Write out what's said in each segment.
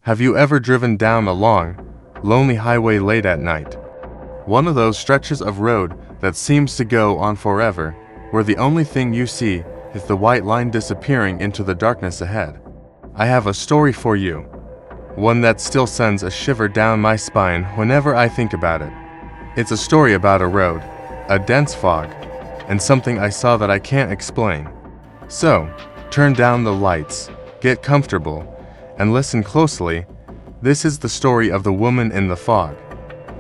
Have you ever driven down a long, lonely highway late at night? One of those stretches of road that seems to go on forever, where the only thing you see is the white line disappearing into the darkness ahead. I have a story for you. One that still sends a shiver down my spine whenever I think about it. It's a story about a road, a dense fog, and something I saw that I can't explain. So, turn down the lights, get comfortable, and listen closely. This is the story of the woman in the fog.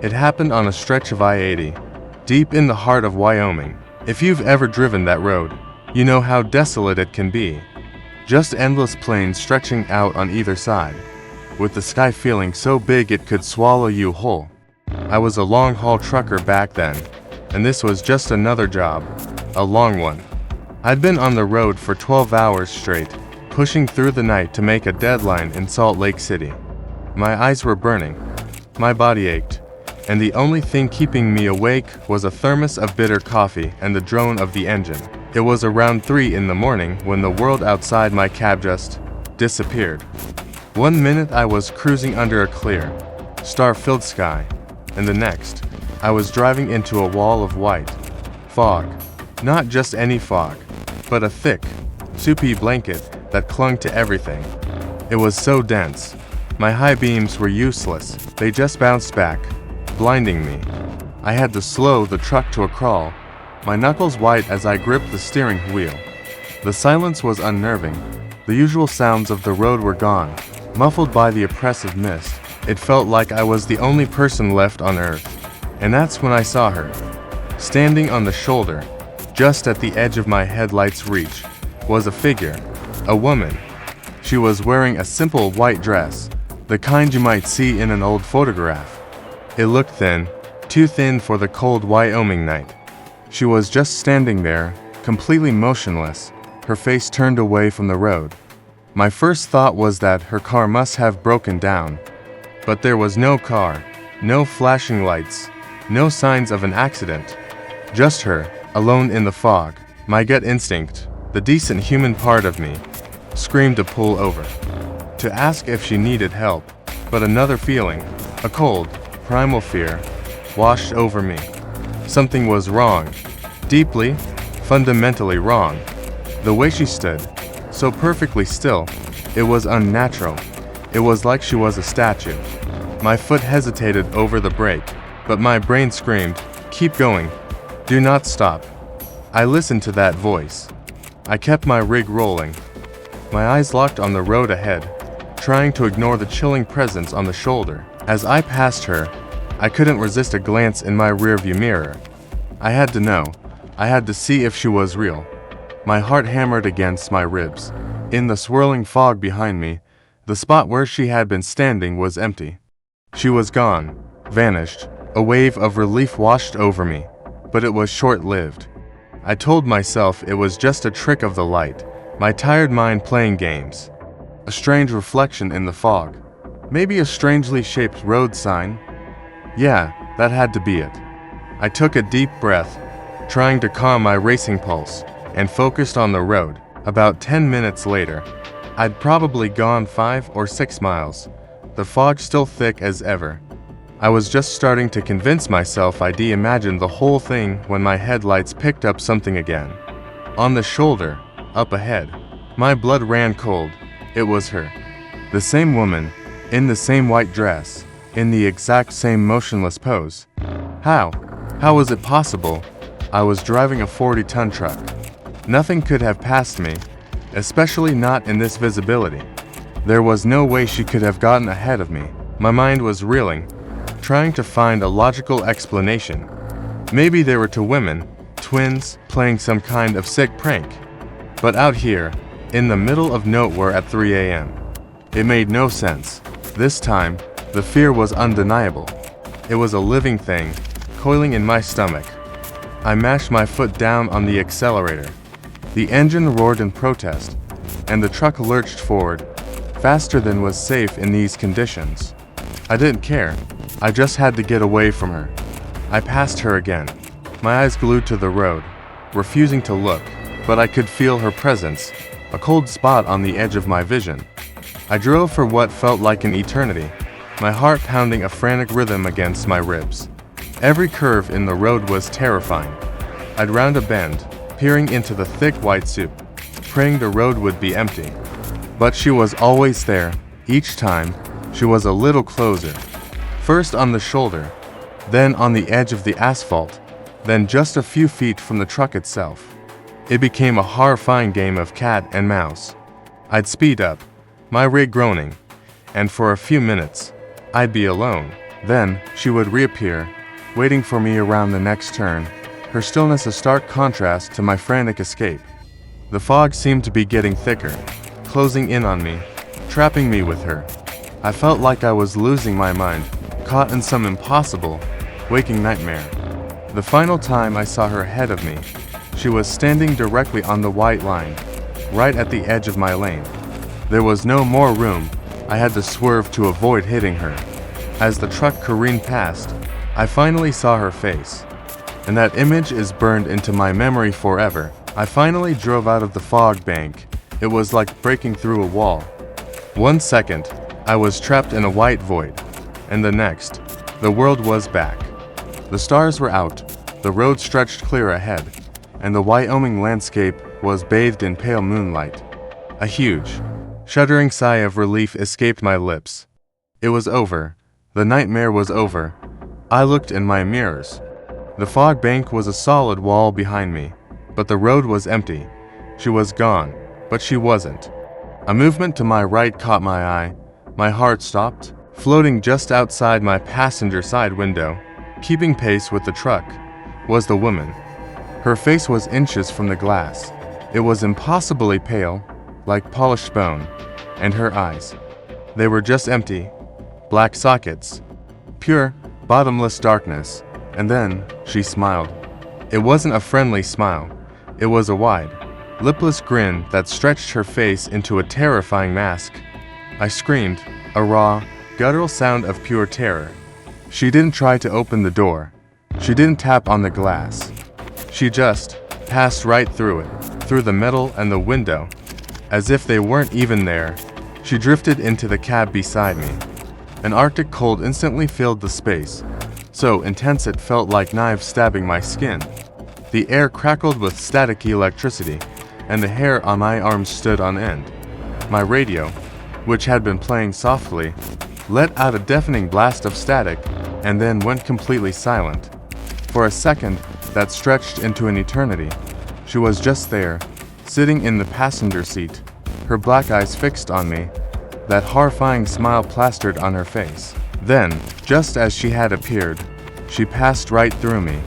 It happened on a stretch of I-80, deep in the heart of Wyoming. If you've ever driven that road, you know how desolate it can be. Just endless plains stretching out on either side, with the sky feeling so big it could swallow you whole. I was a long-haul trucker back then, and this was just another job, a long one. I'd been on the road for 12 hours straight, pushing through the night to make a deadline in Salt Lake City. My eyes were burning, my body ached, and the only thing keeping me awake was a thermos of bitter coffee and the drone of the engine. It was around 3 in the morning when the world outside my cab just disappeared. 1 minute I was cruising under a clear, star-filled sky, and the next, I was driving into a wall of white fog. Not just any fog, but a thick, soupy blanket that clung to everything. It was so dense. My high beams were useless. They just bounced back, blinding me. I had to slow the truck to a crawl, my knuckles white as I gripped the steering wheel. The silence was unnerving. The usual sounds of the road were gone, muffled by the oppressive mist. It felt like I was the only person left on earth. And that's when I saw her. Standing on the shoulder, just at the edge of my headlight's reach, was a figure. A woman. She was wearing a simple white dress, the kind you might see in an old photograph. It looked thin, too thin for the cold Wyoming night. She was just standing there, completely motionless, her face turned away from the road. My first thought was that her car must have broken down. But there was no car, no flashing lights, no signs of an accident. Just her, alone in the fog. My gut instinct, the decent human part of me, screamed to pull over, to ask if she needed help. But another feeling, a cold, primal fear, washed over me. Something was wrong, deeply, fundamentally wrong. The way she stood, so perfectly still, it was unnatural. It was like she was a statue. My foot hesitated over the brake, but my brain screamed, "Keep going. Do not stop." I listened to that voice. I kept my rig rolling. My eyes locked on the road ahead, trying to ignore the chilling presence on the shoulder. As I passed her, I couldn't resist a glance in my rearview mirror. I had to know. I had to see if she was real. My heart hammered against my ribs. In the swirling fog behind me, the spot where she had been standing was empty. She was gone, vanished. A wave of relief washed over me, but it was short-lived. I told myself it was just a trick of the light, my tired mind playing games. A strange reflection in the fog. Maybe a strangely shaped road sign. Yeah, that had to be it. I took a deep breath, trying to calm my racing pulse, and focused on the road. About 10 minutes later, I'd probably gone 5 or 6 miles, the fog still thick as ever. I was just starting to convince myself I'd imagined the whole thing when my headlights picked up something again. On the shoulder, up ahead. My blood ran cold. It was her. The same woman, in the same white dress, in the exact same motionless pose. How? How was it possible? I was driving a 40-ton truck. Nothing could have passed me, especially not in this visibility. There was no way she could have gotten ahead of me. My mind was reeling, trying to find a logical explanation. Maybe they were two women, twins, playing some kind of sick prank. But out here, in the middle of nowhere at 3 a.m., it made no sense. This time, the fear was undeniable. It was a living thing, coiling in my stomach. I mashed my foot down on the accelerator. The engine roared in protest, and the truck lurched forward, faster than was safe in these conditions. I didn't care. I just had to get away from her. I passed her again, my eyes glued to the road, refusing to look, but I could feel her presence, a cold spot on the edge of my vision. I drove for what felt like an eternity, my heart pounding a frantic rhythm against my ribs. Every curve in the road was terrifying. I'd round a bend, peering into the thick white soup, praying the road would be empty. But she was always there. Each time, she was a little closer. First on the shoulder, then on the edge of the asphalt, then just a few feet from the truck itself. It became a horrifying game of cat and mouse. I'd speed up, my rig groaning, and for a few minutes, I'd be alone. Then, she would reappear, waiting for me around the next turn, her stillness a stark contrast to my frantic escape. The fog seemed to be getting thicker, closing in on me, trapping me with her. I felt like I was losing my mind, caught in some impossible, waking nightmare. The final time I saw her ahead of me, she was standing directly on the white line, right at the edge of my lane. There was no more room. I had to swerve to avoid hitting her. As the truck careened past, I finally saw her face, and that image is burned into my memory forever. I finally drove out of the fog bank. It was like breaking through a wall. 1 second, I was trapped in a white void, and the next, the world was back. The stars were out, the road stretched clear ahead, and the Wyoming landscape was bathed in pale moonlight. A huge, shuddering sigh of relief escaped my lips. It was over. The nightmare was over. I looked in my mirrors. The fog bank was a solid wall behind me, but the road was empty. She was gone, but she wasn't. A movement to my right caught my eye. My heart stopped. Floating just outside my passenger side window, keeping pace with the truck, was the woman. Her face was inches from the glass. It was impossibly pale, like polished bone, and her eyes. They were just empty, black sockets, pure, bottomless darkness. And then, she smiled. It wasn't a friendly smile. It was a wide, lipless grin that stretched her face into a terrifying mask. I screamed, a raw, guttural sound of pure terror. She didn't try to open the door. She didn't tap on the glass. She just passed right through it, through the metal and the window, as if they weren't even there. She drifted into the cab beside me. An arctic cold instantly filled the space, so intense it felt like knives stabbing my skin. The air crackled with staticky electricity, and the hair on my arms stood on end. My radio, which had been playing softly, let out a deafening blast of static, and then went completely silent. For a second, that stretched into an eternity. She was just there, sitting in the passenger seat, her black eyes fixed on me, that horrifying smile plastered on her face. Then, just as she had appeared, she passed right through me.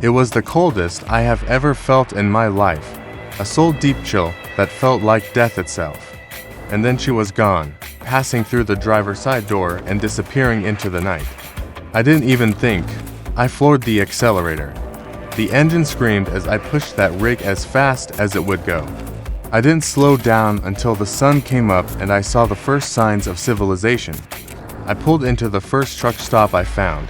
It was the coldest I have ever felt in my life, a soul-deep chill that felt like death itself. And then she was gone, passing through the driver's side door and disappearing into the night. I didn't even think. I floored the accelerator. The engine screamed as I pushed that rig as fast as it would go. I didn't slow down until the sun came up and I saw the first signs of civilization. I pulled into the first truck stop I found,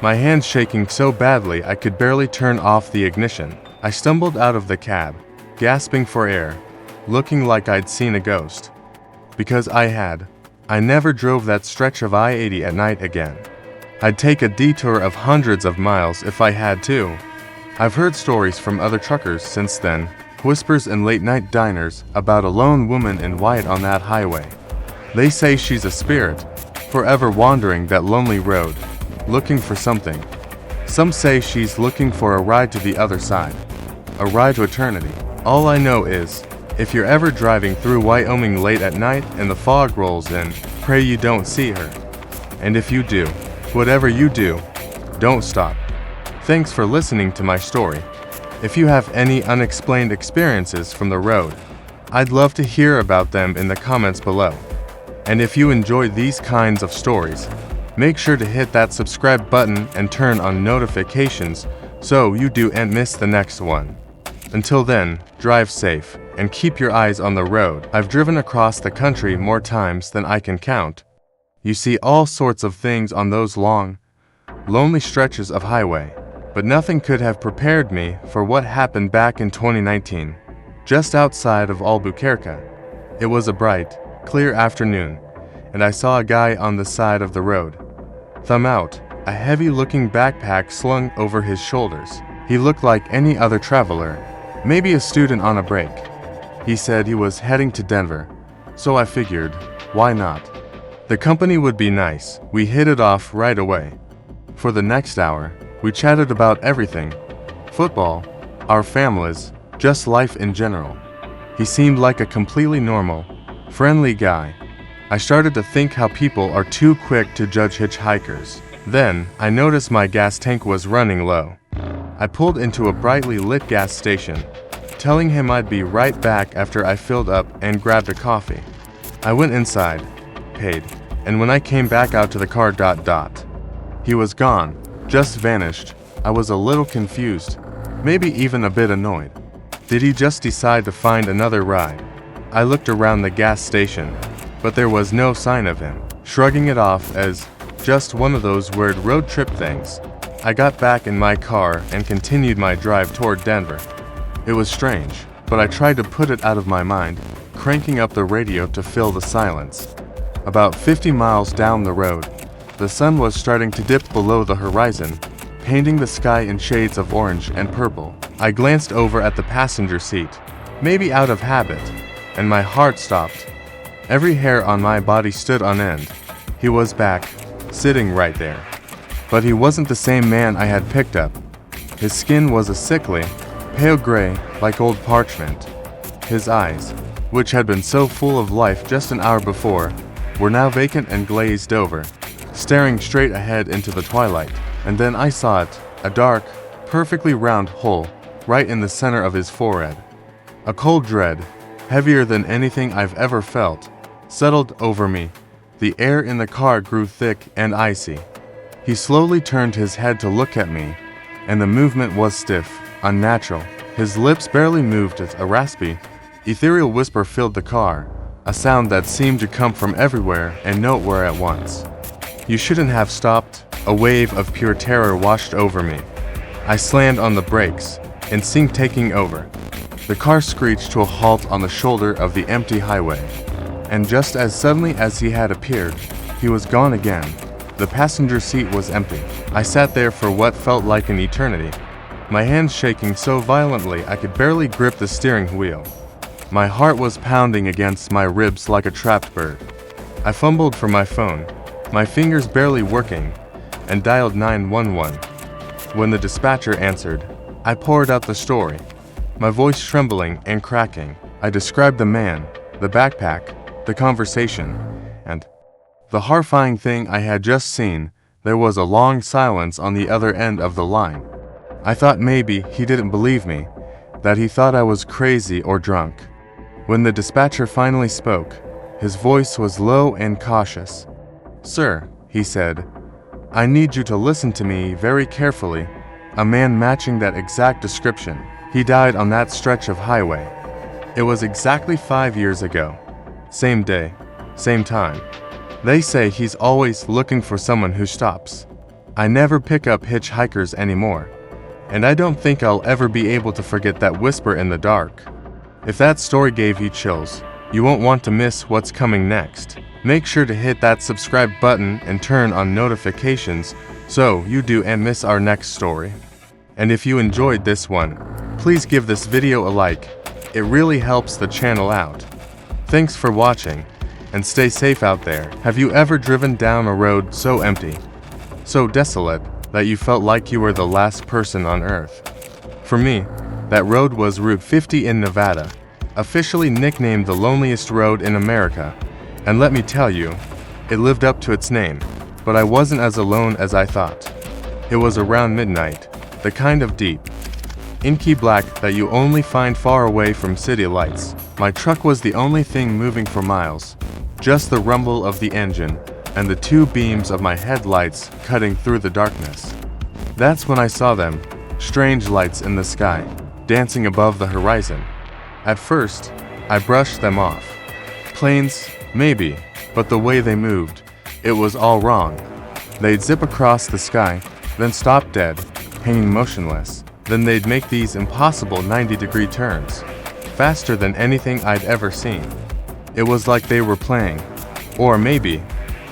my hands shaking so badly I could barely turn off the ignition. I stumbled out of the cab, gasping for air, looking like I'd seen a ghost. Because I had. I never drove that stretch of I-80 at night again. I'd take a detour of hundreds of miles if I had to. I've heard stories from other truckers since then, whispers in late-night diners about a lone woman in white on that highway. They say she's a spirit, forever wandering that lonely road, looking for something. Some say she's looking for a ride to the other side, a ride to eternity. All I know is, if you're ever driving through Wyoming late at night and the fog rolls in, pray you don't see her. And if you do, whatever you do, don't stop. Thanks for listening to my story. If you have any unexplained experiences from the road, I'd love to hear about them in the comments below. And if you enjoy these kinds of stories, make sure to hit that subscribe button and turn on notifications so you don't miss the next one. Until then, drive safe and keep your eyes on the road. I've driven across the country more times than I can count. You see all sorts of things on those long, lonely stretches of highway, but nothing could have prepared me for what happened back in 2019, just outside of Albuquerque. It was a bright, clear afternoon, and I saw a guy on the side of the road. Thumb out, a heavy-looking backpack slung over his shoulders. He looked like any other traveler, maybe a student on a break. He said he was heading to Denver, so I figured, why not? The company would be nice. We hit it off right away. For the next hour, we chatted about everything. Football, our families, just life in general. He seemed like a completely normal, friendly guy. I started to think how people are too quick to judge hitchhikers. Then, I noticed my gas tank was running low. I pulled into a brightly lit gas station, telling him I'd be right back after I filled up and grabbed a coffee. I went inside, paid, and when I came back out to the car, he was gone, just vanished. I was a little confused, maybe even a bit annoyed. Did he just decide to find another ride? I looked around the gas station, but there was no sign of him. Shrugging it off as just one of those weird road trip things, I got back in my car and continued my drive toward Denver. It was strange, but I tried to put it out of my mind, cranking up the radio to fill the silence. About 50 miles down the road, the sun was starting to dip below the horizon, painting the sky in shades of orange and purple. I glanced over at the passenger seat, maybe out of habit, and my heart stopped. Every hair on my body stood on end. He was back, sitting right there. But he wasn't the same man I had picked up. His skin was a sickly, pale gray, like old parchment. His eyes, which had been so full of life just an hour before, were now vacant and glazed over, staring straight ahead into the twilight. And then I saw it, a dark, perfectly round hole, right in the center of his forehead. A cold dread, heavier than anything I've ever felt, settled over me. The air in the car grew thick and icy. He slowly turned his head to look at me, and the movement was stiff, unnatural. His lips barely moved as a raspy, ethereal whisper filled the car, a sound that seemed to come from everywhere and nowhere at once. "You shouldn't have stopped." A wave of pure terror washed over me. I slammed on the brakes, instinct taking over. The car screeched to a halt on the shoulder of the empty highway. And just as suddenly as he had appeared, he was gone again. The passenger seat was empty. I sat there for what felt like an eternity, my hands shaking so violently I could barely grip the steering wheel. My heart was pounding against my ribs like a trapped bird. I fumbled for my phone, my fingers barely working, and dialed 911. When the dispatcher answered, I poured out the story, my voice trembling and cracking. I described the man, the backpack, the conversation, and the horrifying thing I had just seen. There was a long silence on the other end of the line. I thought maybe he didn't believe me, that he thought I was crazy or drunk. When the dispatcher finally spoke, his voice was low and cautious. "Sir," he said, "I need you to listen to me very carefully. A man matching that exact description. He died on that stretch of highway. It was exactly 5 years ago. Same day, same time. They say he's always looking for someone who stops. I never pick up hitchhikers anymore, and I don't think I'll ever be able to forget that whisper in the dark." If that story gave you chills, you won't want to miss what's coming next. Make sure to hit that subscribe button and turn on notifications so you don't miss our next story. And if you enjoyed this one, please give this video a like. It really helps the channel out. Thanks for watching, and stay safe out there. Have you ever driven down a road so empty, so desolate, that you felt like you were the last person on earth? For me, that road was Route 50 in Nevada, officially nicknamed the loneliest road in America. And let me tell you, it lived up to its name, but I wasn't as alone as I thought. It was around midnight, the kind of deep, inky black that you only find far away from city lights. My truck was the only thing moving for miles, just the rumble of the engine and the two beams of my headlights cutting through the darkness. That's when I saw them, strange lights in the sky, dancing above the horizon. At first, I brushed them off. Planes, maybe, but the way they moved, it was all wrong. They'd zip across the sky, then stop dead, hanging motionless. Then they'd make these impossible 90-degree turns, faster than anything I'd ever seen. It was like they were playing, or maybe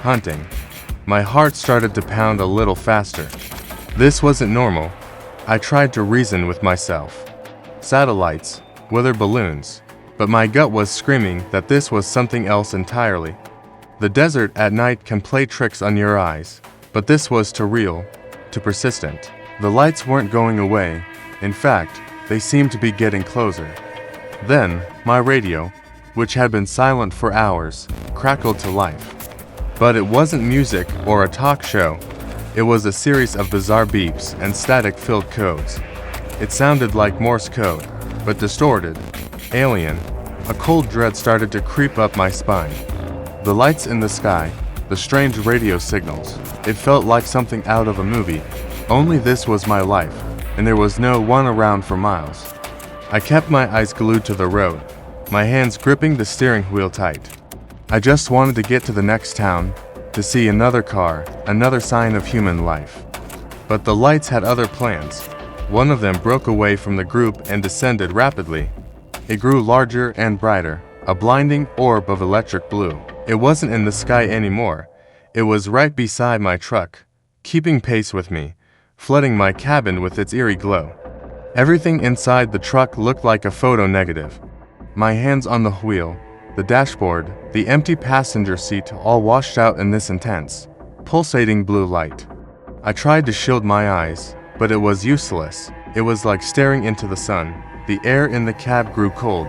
hunting. My heart started to pound a little faster. This wasn't normal. I tried to reason with myself. Satellites, weather balloons, but my gut was screaming that this was something else entirely. The desert at night can play tricks on your eyes, but this was too real, too persistent. The lights weren't going away. In fact, they seemed to be getting closer. Then, my radio, which had been silent for hours, crackled to life. But it wasn't music or a talk show. It was a series of bizarre beeps and static-filled codes. It sounded like Morse code, but distorted, alien. A cold dread started to creep up my spine. The lights in the sky, the strange radio signals, it felt like something out of a movie. Only this was my life, and there was no one around for miles. I kept my eyes glued to the road, my hands gripping the steering wheel tight. I just wanted to get to the next town, to see another car, another sign of human life. But the lights had other plans. One of them broke away from the group and descended rapidly. It grew larger and brighter, a blinding orb of electric blue. It wasn't in the sky anymore. It was right beside my truck, keeping pace with me, flooding my cabin with its eerie glow. Everything inside the truck looked like a photo negative. My hands on the wheel, the dashboard, the empty passenger seat, all washed out in this intense, pulsating blue light. I tried to shield my eyes, but it was useless. It was like staring into the sun. The air in the cab grew cold,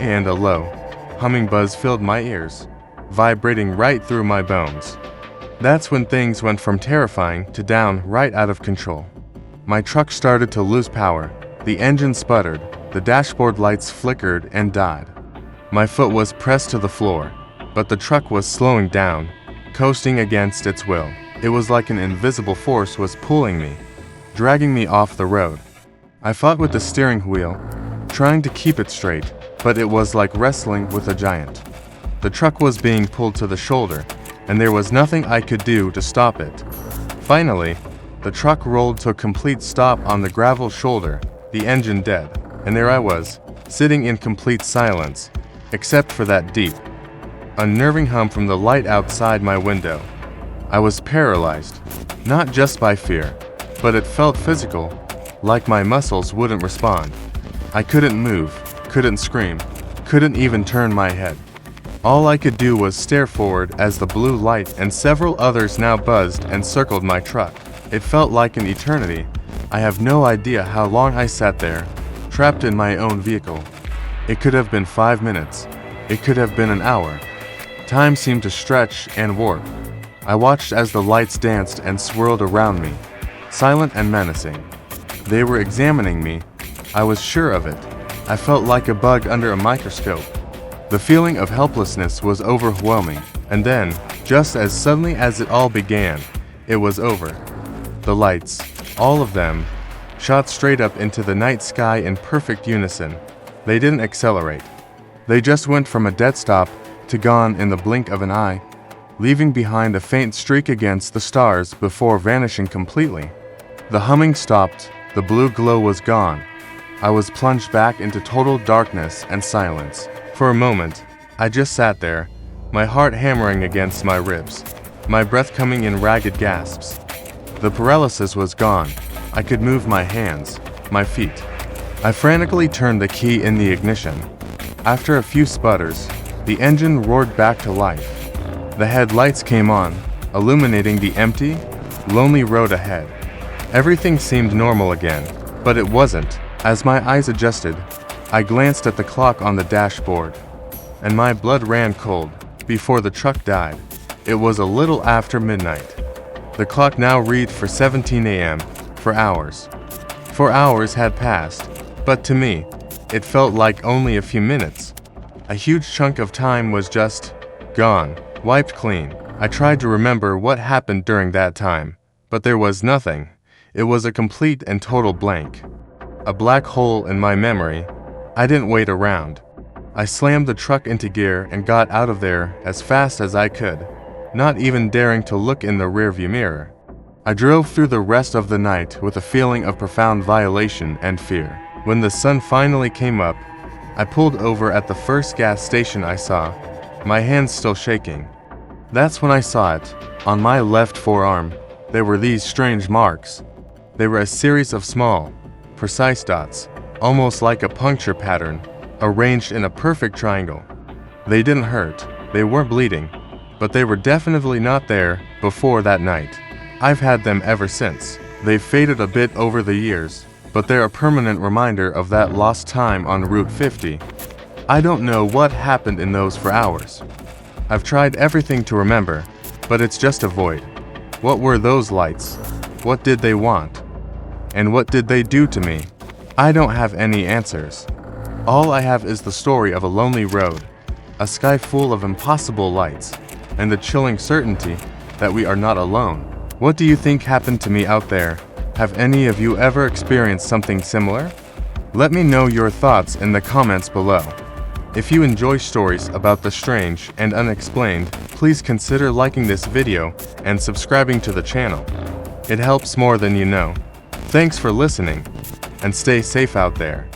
and a low, humming buzz filled my ears, vibrating right through my bones. That's when things went from terrifying to downright out of control. My truck started to lose power. The engine sputtered, the dashboard lights flickered and died. My foot was pressed to the floor, but the truck was slowing down, coasting against its will. It was like an invisible force was pulling me, dragging me off the road. I fought with the steering wheel, trying to keep it straight, but it was like wrestling with a giant. The truck was being pulled to the shoulder, and there was nothing I could do to stop it. Finally, the truck rolled to a complete stop on the gravel shoulder, the engine dead, and there I was, sitting in complete silence, except for that deep, unnerving hum from the light outside my window. I was paralyzed, not just by fear, but it felt physical, like my muscles wouldn't respond. I couldn't move, couldn't scream, couldn't even turn my head. All I could do was stare forward as the blue light and several others now buzzed and circled my truck. It felt like an eternity. I have no idea how long I sat there, trapped in my own vehicle. It could have been 5 minutes. It could have been an hour. Time seemed to stretch and warp. I watched as the lights danced and swirled around me, silent and menacing. They were examining me. I was sure of it. I felt like a bug under a microscope. The feeling of helplessness was overwhelming, and then, just as suddenly as it all began, it was over. The lights, all of them, shot straight up into the night sky in perfect unison. They didn't accelerate. They just went from a dead stop to gone in the blink of an eye, leaving behind a faint streak against the stars before vanishing completely. The humming stopped, the blue glow was gone. I was plunged back into total darkness and silence. For a moment, I just sat there, my heart hammering against my ribs, my breath coming in ragged gasps. The paralysis was gone. I could move my hands, my feet. I frantically turned the key in the ignition. After a few sputters, the engine roared back to life. The headlights came on, illuminating the empty, lonely road ahead. Everything seemed normal again, but it wasn't. As my eyes adjusted, I glanced at the clock on the dashboard, and my blood ran cold. Before the truck died, it was a little after midnight. The clock now read for 17 a.m. for hours. 4 hours had passed, but to me, it felt like only a few minutes. A huge chunk of time was just gone, wiped clean. I tried to remember what happened during that time, but there was nothing. It was a complete and total blank. A black hole in my memory. I didn't wait around. I slammed the truck into gear and got out of there as fast as I could, not even daring to look in the rearview mirror. I drove through the rest of the night with a feeling of profound violation and fear. When the sun finally came up, I pulled over at the first gas station I saw, my hands still shaking. That's when I saw it. On my left forearm, there were these strange marks. They were a series of small, precise dots, almost like a puncture pattern, arranged in a perfect triangle. They didn't hurt, they weren't bleeding, but they were definitely not there before that night. I've had them ever since. They've faded a bit over the years, but they're a permanent reminder of that lost time on Route 50. I don't know what happened in those for hours. I've tried everything to remember, but it's just a void. What were those lights? What did they want? And what did they do to me? I don't have any answers. All I have is the story of a lonely road, a sky full of impossible lights, and the chilling certainty that we are not alone. What do you think happened to me out there? Have any of you ever experienced something similar? Let me know your thoughts in the comments below. If you enjoy stories about the strange and unexplained, please consider liking this video and subscribing to the channel. It helps more than you know. Thanks for listening, and stay safe out there.